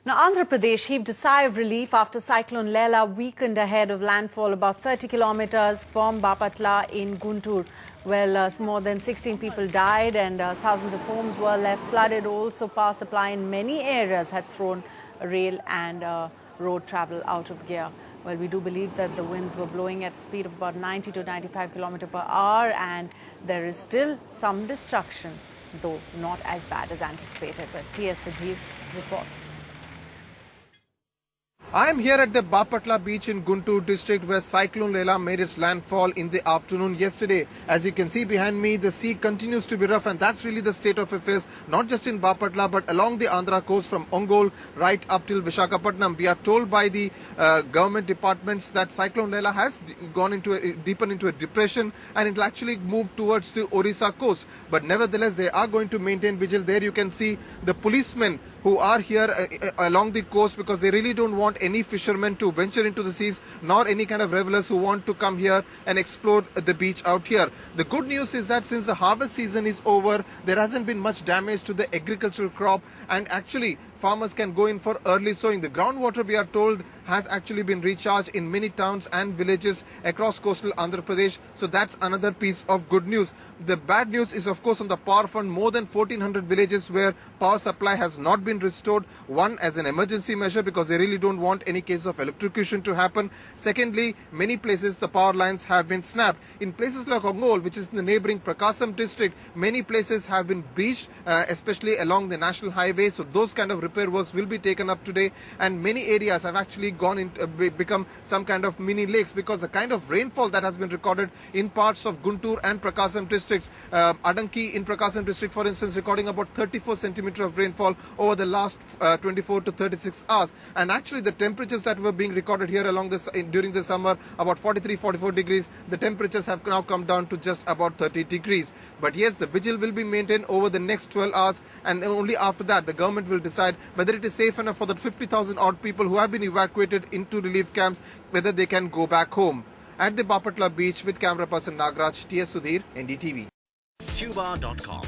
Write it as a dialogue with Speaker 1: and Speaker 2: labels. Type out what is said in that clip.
Speaker 1: Now, Andhra Pradesh heaved a sigh of relief after Cyclone Laila weakened ahead of landfall about 30 kilometers from Bapatla in Guntur. Well, more than 16 people died and thousands of homes were left flooded. Also, power supply in many areas had thrown rail and road travel out of gear. Well, we do believe that the winds were blowing at a speed of about 90 to 95 kilometers per hour, and there is still some destruction, though not as bad as anticipated. But T.S. Sudhir reports.
Speaker 2: I am here at the Bapatla beach in Guntur district where Cyclone Laila made its landfall in the afternoon yesterday. As you can see behind me, the sea continues to be rough, and that's really the state of affairs, not just in Bapatla but along the Andhra coast from Ongole right up till Visakhapatnam. We are told by the government departments that Cyclone Laila has gone deeper into a depression and it will actually move towards the Orissa coast. But nevertheless, they are going to maintain vigil. There you can see the policemen who are here along the coast because they really don't want any fishermen to venture into the seas, nor any kind of revelers who want to come here and explore the beach out here. The good news is that since the harvest season is over, there hasn't been much damage to the agricultural crop, and actually farmers can go in for early sowing. The groundwater, we are told, has actually been recharged in many towns and villages across coastal Andhra Pradesh. So that's another piece of good news. The bad news is, of course, on the power front, more than 1,400 villages where power supply has not been restored. One, as an emergency measure because they really don't want any case of electrocution to happen. Secondly, many places the power lines have been snapped. In places like Ongole, which is in the neighboring Prakasam district, many places have been breached, especially along the national highway. So those kind of repair works will be taken up today, and many areas have actually gone into become some kind of mini lakes because the kind of rainfall that has been recorded in parts of Guntur and Prakasam districts. Adanki in Prakasam district, for instance, recording about 34 centimeters of rainfall over the last 24 to 36 hours. And actually the temperatures that were being recorded here along this during the summer, about 43-44 degrees, the temperatures have now come down to just about 30 degrees. But yes, the vigil will be maintained over the next 12 hours, and then only after that the government will decide whether it is safe enough for the 50,000 odd people who have been evacuated into relief camps, whether they can go back home. At the Bapatla beach with camera person Nagraj, T.S. Sudhir, NDTV.
Speaker 3: Tuba.com